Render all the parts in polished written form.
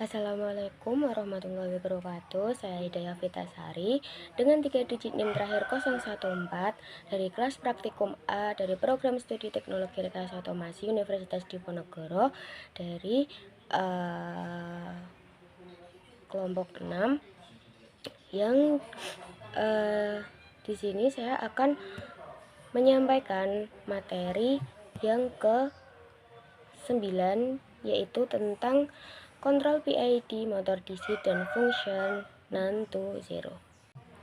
Assalamualaikum warahmatullahi wabarakatuh. Saya Hidayah Vitasari dengan 3 digit NIM terakhir 014 dari kelas praktikum A dari program studi teknologi rekayasa otomasi Universitas Diponegoro dari kelompok 6 yang di sini saya akan menyampaikan materi yang ke-9, yaitu tentang kontrol PID motor DC dan function none to zero.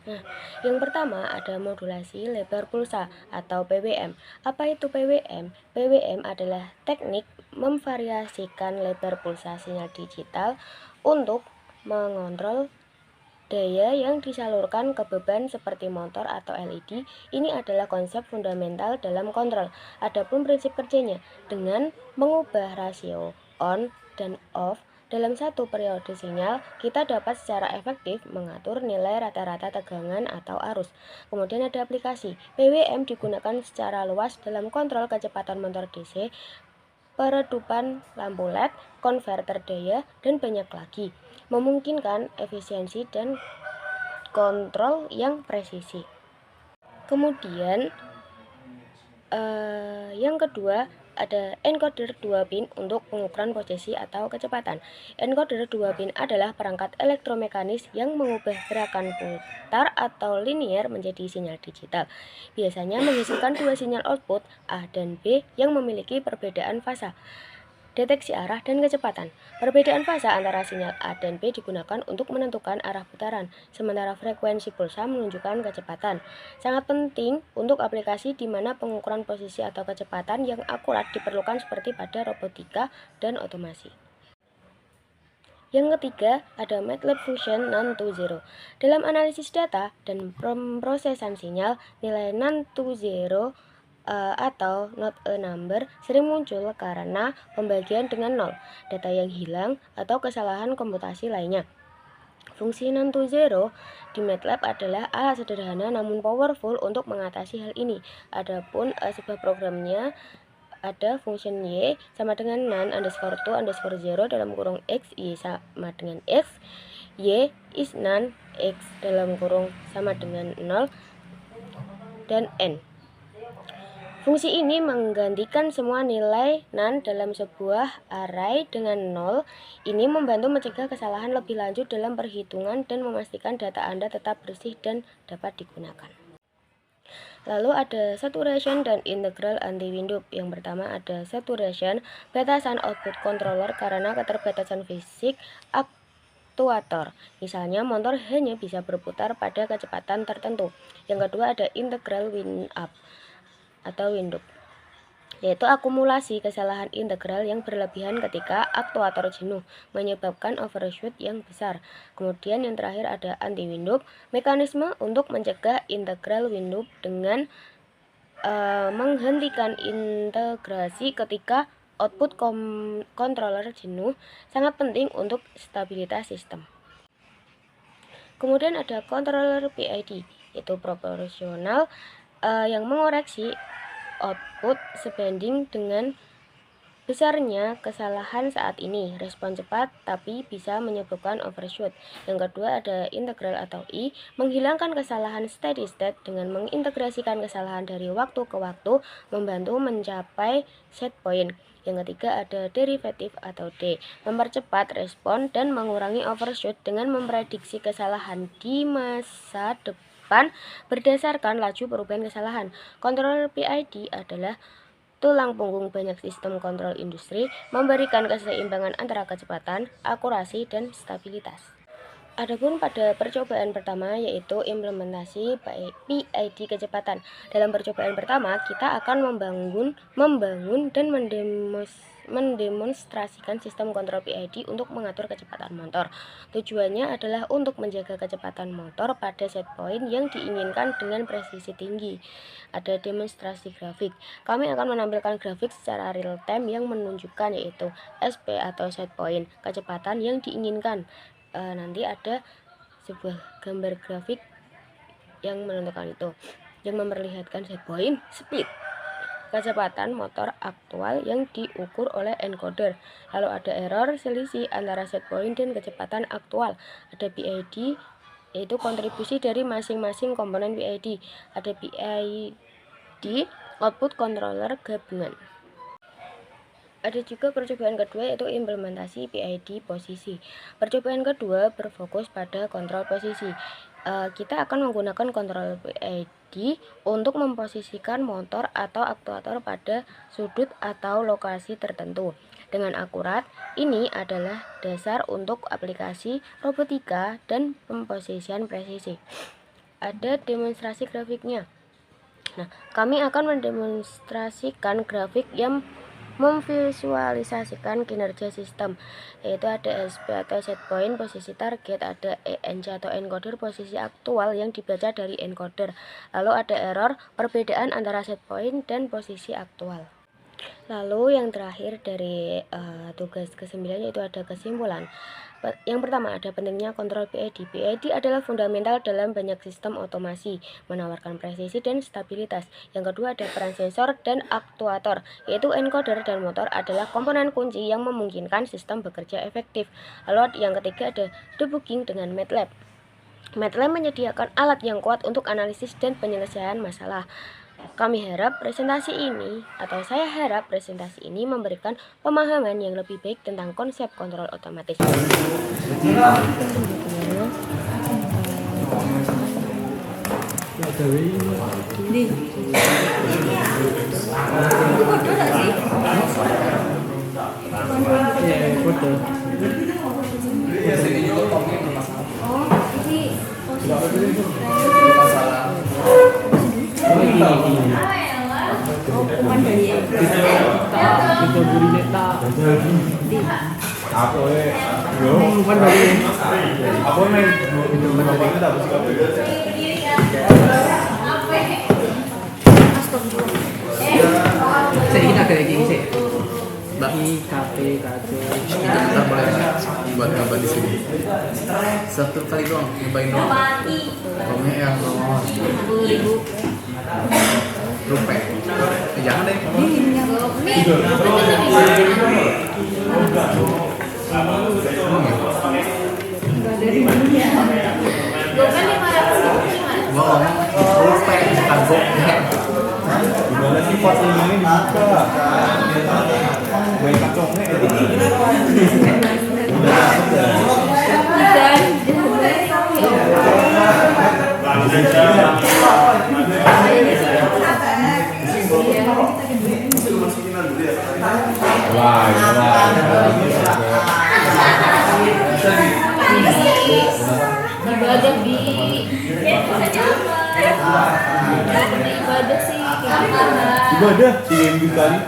Nah, yang pertama ada modulasi lebar pulsa atau PWM. Apa itu PWM? PWM adalah teknik memvariasikan lebar pulsa sinyal digital untuk mengontrol daya yang disalurkan ke beban seperti motor atau LED. Ini adalah konsep fundamental dalam kontrol. Adapun prinsip kerjanya dengan mengubah rasio on dan off dalam satu periode sinyal, kita dapat secara efektif mengatur nilai rata-rata tegangan atau arus. Kemudian ada aplikasi. PWM digunakan secara luas dalam kontrol kecepatan motor DC, peredupan lampu LED, konverter daya, dan banyak lagi, memungkinkan efisiensi dan kontrol yang presisi. Kemudian yang kedua ada encoder 2 pin untuk pengukuran posisi atau kecepatan. Encoder 2 pin adalah perangkat elektromekanis yang mengubah gerakan putar atau linear menjadi sinyal digital. Biasanya menghasilkan dua sinyal output A dan B yang memiliki perbedaan fasa, deteksi arah, dan kecepatan. Perbedaan fasa antara sinyal A dan B digunakan untuk menentukan arah putaran, sementara frekuensi pulsa menunjukkan kecepatan. Sangat penting untuk aplikasi di mana pengukuran posisi atau kecepatan yang akurat diperlukan seperti pada robotika dan otomasi. Yang ketiga, ada MATLAB Function None to Zero. Dalam analisis data dan pemrosesan sinyal, nilai none to zero atau not a number sering muncul karena pembagian dengan nol, data yang hilang, atau kesalahan komputasi lainnya. Fungsi none to zero di MATLAB adalah alat sederhana namun powerful untuk mengatasi hal ini. Adapun sebuah programnya ada function y sama dengan none underscore to underscore zero dalam kurung x, y sama dengan x, y is none, x dalam kurung sama dengan 0, dan n. Fungsi ini menggantikan semua nilai none dalam sebuah array dengan 0. Ini membantu mencegah kesalahan lebih lanjut dalam perhitungan dan memastikan data Anda tetap bersih dan dapat digunakan. Lalu ada saturation dan integral anti-windup. Yang pertama ada saturation, batasan output controller karena keterbatasan fisik aktuator. Misalnya motor hanya bisa berputar pada kecepatan tertentu. Yang kedua ada integral wind-up atau windup, yaitu akumulasi kesalahan integral yang berlebihan ketika aktuator jenuh, menyebabkan overshoot yang besar. Kemudian yang terakhir ada anti-windup, mekanisme untuk mencegah integral windup dengan menghentikan integrasi ketika output controller jenuh, sangat penting untuk stabilitas sistem. Kemudian ada controller PID, yaitu proporsional yang mengoreksi output sebanding dengan besarnya kesalahan saat ini. Respon cepat tapi bisa menyebabkan overshoot. Yang kedua ada integral atau I, menghilangkan kesalahan steady state dengan mengintegrasikan kesalahan dari waktu ke waktu, membantu mencapai set point. Yang ketiga ada derivatif atau D, mempercepat respon dan mengurangi overshoot dengan memprediksi kesalahan di masa depan berdasarkan laju perubahan kesalahan. Controller PID adalah tulang punggung banyak sistem kontrol industri, memberikan keseimbangan antara kecepatan, akurasi, dan stabilitas. Adapun pada percobaan pertama yaitu implementasi PID kecepatan. Dalam percobaan pertama kita akan membangun dan mendemonstrasikan sistem kontrol PID untuk mengatur kecepatan motor. Tujuannya adalah untuk menjaga kecepatan motor pada set point yang diinginkan dengan presisi tinggi. Ada demonstrasi grafik. Kami akan menampilkan grafik secara real time yang menunjukkan yaitu SP atau set point, kecepatan yang diinginkan. Nanti ada sebuah gambar grafik yang menentukan itu, yang memperlihatkan set point, speed. kecepatan motor aktual yang diukur oleh encoder. Lalu ada error selisih antara set point dan kecepatan aktual. Ada PID, yaitu kontribusi dari masing-masing komponen PID. Ada PID, output controller gabungan. Ada juga percobaan kedua, yaitu implementasi PID posisi. Percobaan kedua berfokus pada kontrol posisi. Kita akan menggunakan kontrol PID untuk memposisikan motor atau aktuator pada sudut atau lokasi tertentu dengan akurat. Ini adalah dasar untuk aplikasi robotika dan pemposisian presisi. Ada demonstrasi grafiknya. Nah, kami akan mendemonstrasikan grafik yang memvisualisasikan kinerja sistem, yaitu ada SP atau set point posisi target, ada ENC atau encoder posisi aktual yang dibaca dari encoder, lalu ada error perbedaan antara set point dan posisi aktual. Lalu yang terakhir dari tugas ke-9 yaitu ada kesimpulan. Yang pertama ada pentingnya kontrol PID. PID adalah fundamental dalam banyak sistem otomasi, menawarkan presisi dan stabilitas. Yang kedua ada peran sensor dan aktuator, yaitu encoder dan motor adalah komponen kunci yang memungkinkan sistem bekerja efektif. Lalu yang ketiga ada debugging dengan MATLAB. MATLAB menyediakan alat yang kuat untuk analisis dan penyelesaian masalah. Saya harap presentasi ini memberikan pemahaman yang lebih baik tentang konsep kontrol otomatis. Kita boleh buat gambar di sini. Satu kali doang, nyobain doang. Pokoknya yang mau rupiah. Jangan deh. Gua ngomong rupiah, kagok. Gimana sih pas ini dibuka? Banyak kacongnya ya. Udah ibadah di ibadah sih ibadah 3 minggu kali.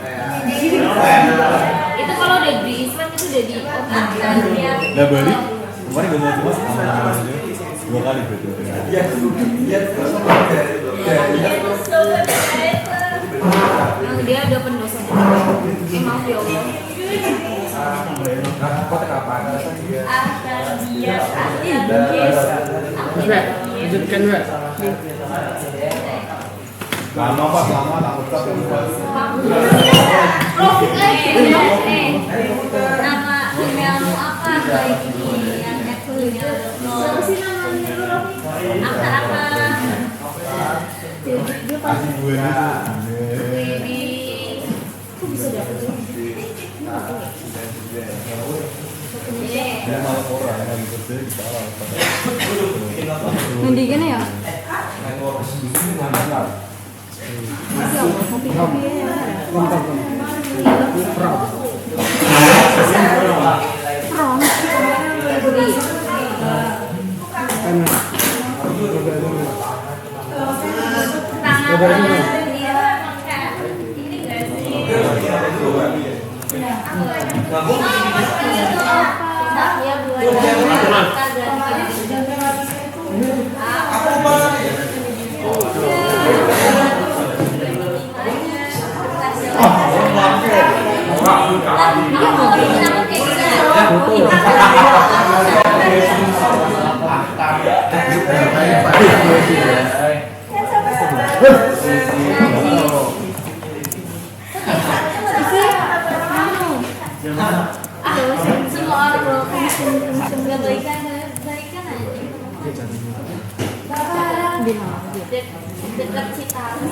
itu kalau udah di Islam itu udah di Udah balik kemarin gak mau cuma sama 2 kali berarti. dia ada pendosa maaf ya Allah. Lanjutkan, Mbak. Lama Pak, lama takut Pak. Nama emailmu apa? Baik ini yang Apple-nya. Siapa sih namanya? Apa? Dia pasti gue ini. Kok bisa dapet ini? dia malah orang yang lagi kerja di salah. Nanti gini ya? Kopi-kopi ya. dekat Citarum.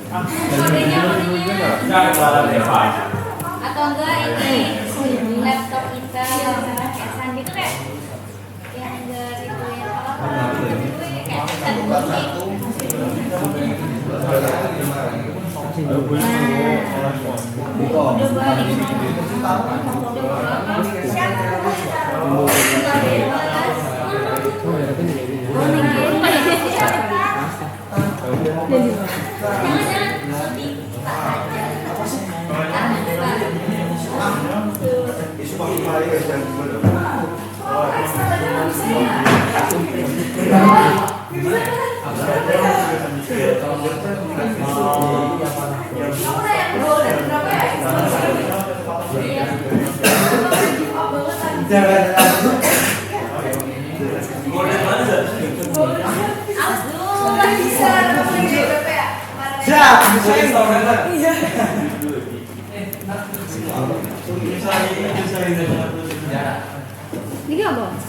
Kodenya atau enggak ini laptop kita Sandi tuh kayak yang enggak itu yang apa kayak ini apa?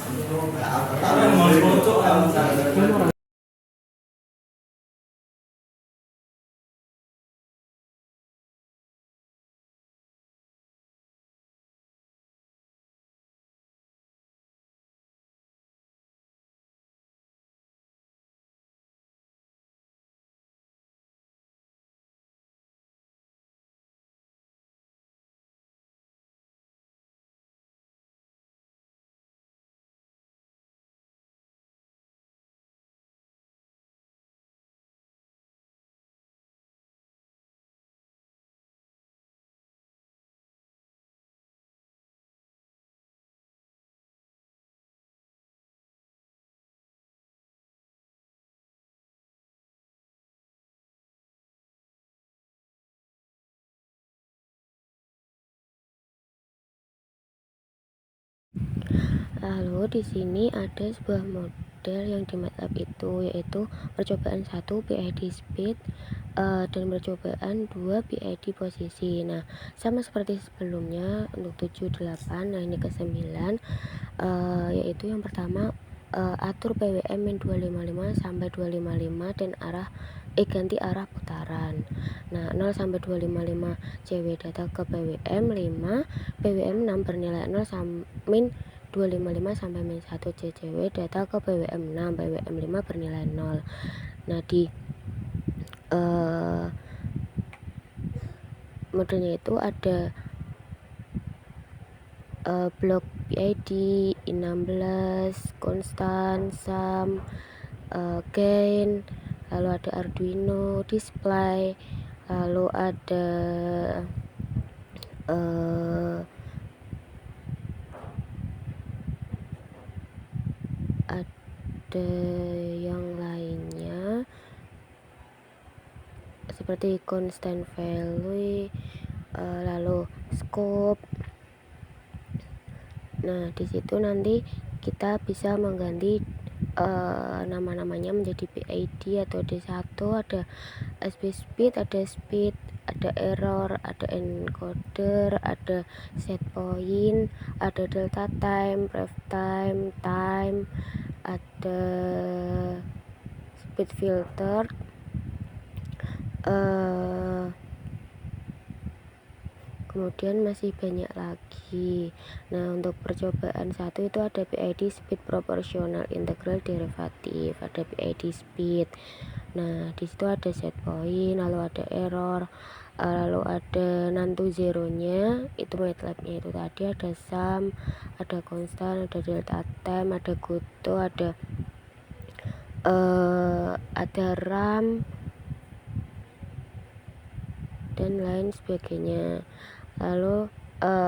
Lalu di sini ada sebuah model yang di MATLAB itu, yaitu percobaan 1 PID speed dan percobaan 2 PID posisi. Nah, sama seperti sebelumnya untuk 7, 8, nah ini ke 9, yaitu yang pertama atur PWM min 255 sampai 255 dan ganti arah putaran. Nah, 0 sampai 255 CW data ke PWM 5, PWM 6 bernilai 0 min 255 sampai min 1 CCW data ke PWM 6, PWM 5 bernilai 0. Nah, di modelnya itu ada blok PID, I16, konstan, sum, gain, lalu ada Arduino, display, lalu ada yang lainnya seperti constant value, lalu scope. Nah, di situ nanti kita bisa mengganti nama-namanya menjadi PID atau D1, ada speed, ada error, ada encoder, ada set point, ada delta time, ref time, ada speed filter, kemudian masih banyak lagi. Nah, untuk percobaan 1 itu ada PID speed proportional integral derivatif, ada PID speed. Nah, di situ ada set point, lalu ada error, lalu ada none to zero-nya, itu MATLAB-nya itu tadi, ada sum, ada constant, ada delta time, ada goto, ada RAM dan lain sebagainya. Lalu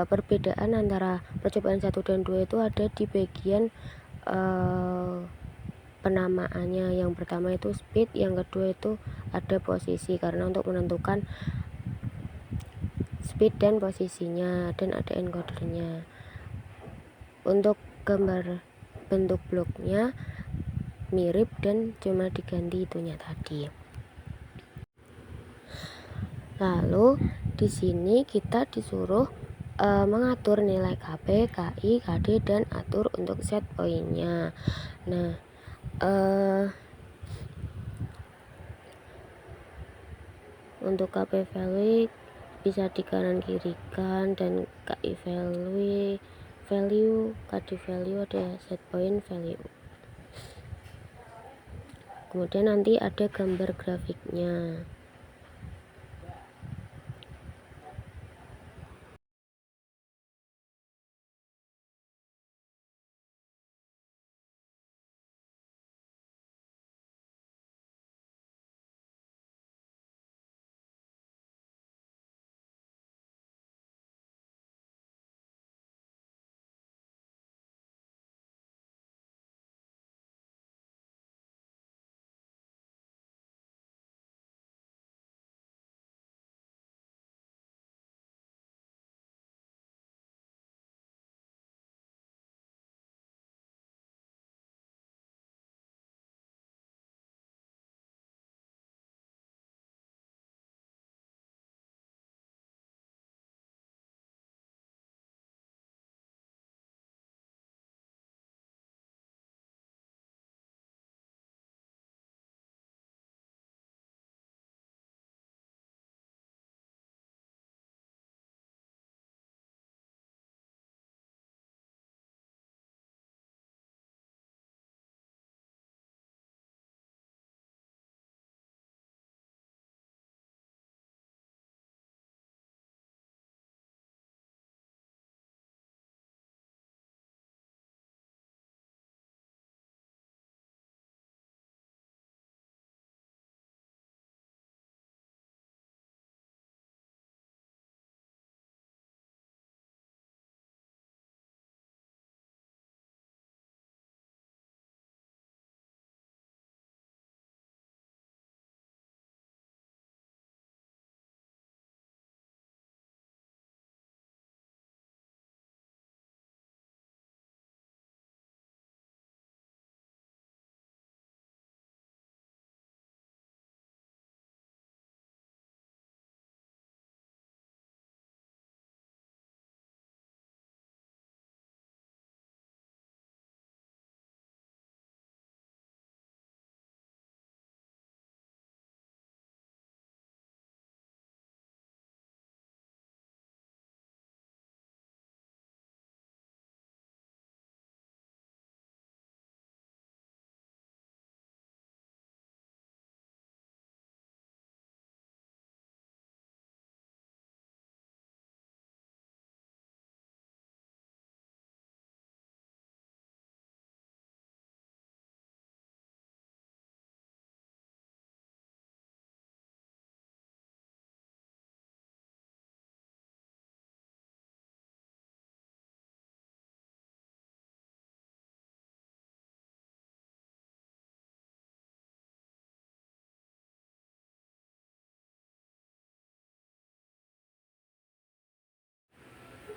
perbedaan antara percobaan 1 dan 2 itu ada di bagian penamaannya. Yang pertama itu speed, yang kedua itu ada posisi, karena untuk menentukan speed dan posisinya, dan ada encodernya. Untuk gambar bentuk bloknya mirip dan cuma diganti itunya tadi. Lalu di sini kita disuruh mengatur nilai KP, KI, KD, dan atur untuk set poinnya. Nah, untuk KP value bisa di kanan kirikan, dan KI value, KD value ada set point value. Kemudian nanti ada gambar grafiknya.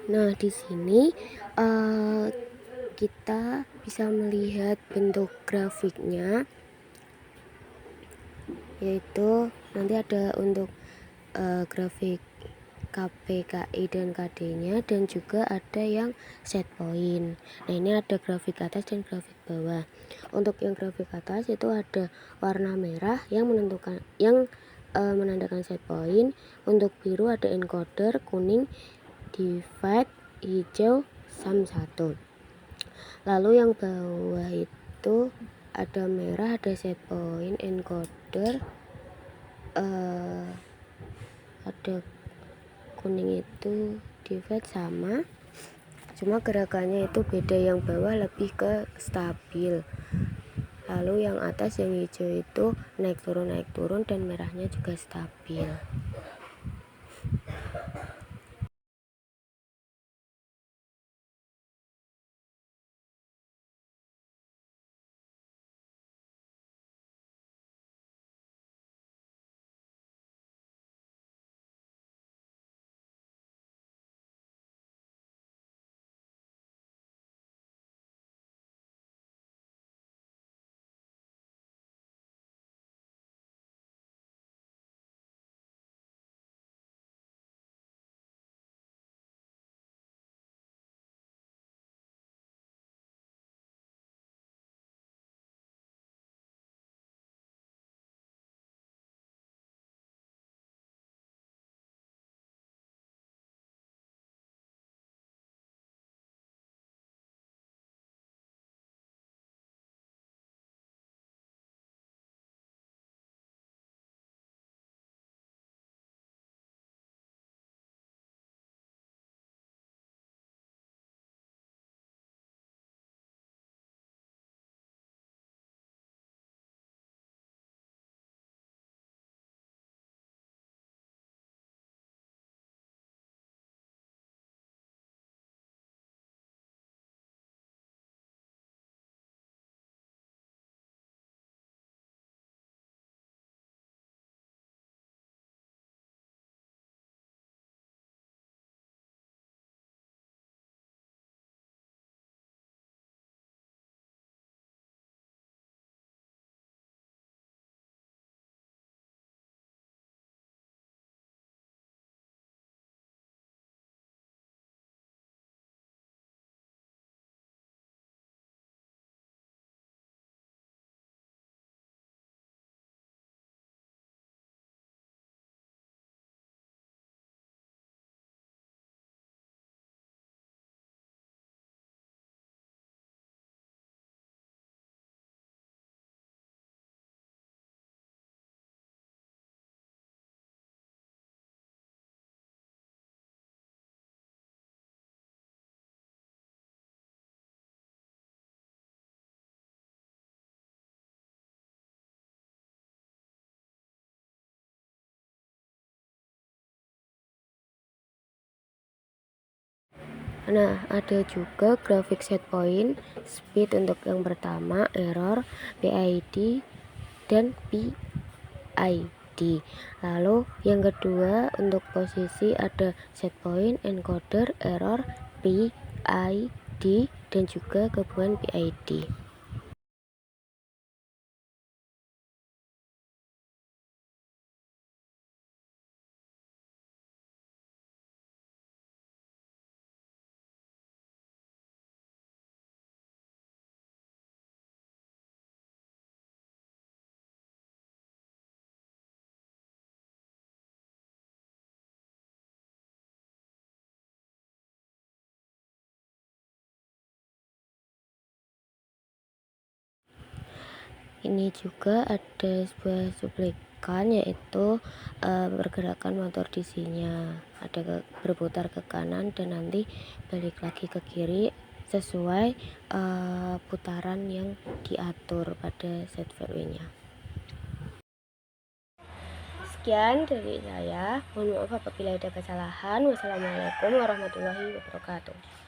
Nah, di sini kita bisa melihat bentuk grafiknya, yaitu nanti ada untuk grafik KP, KI, dan KD-nya, dan juga ada yang set point. Nah, ini ada grafik atas dan grafik bawah. Untuk yang grafik atas itu ada warna merah yang menandakan set point. Untuk biru ada encoder, kuning divide, hijau sum 1. Lalu yang bawah itu ada merah, ada set point, encoder, ada kuning itu divide sama, cuma gerakannya itu beda. Yang bawah lebih ke stabil, lalu yang atas yang hijau itu naik turun, dan merahnya juga stabil. Nah, ada juga grafik set point, speed untuk yang pertama, error, PID, dan PID. Lalu yang kedua untuk posisi ada set point, encoder, error, PID, dan juga gabungan PID. Ini juga ada sebuah cuplikan, yaitu pergerakan motor DC-nya. Ada berputar ke kanan dan nanti balik lagi ke kiri sesuai putaran yang diatur pada set VW-nya. Sekian dari saya. Mohon maaf apabila ada kesalahan. Wassalamualaikum warahmatullahi wabarakatuh.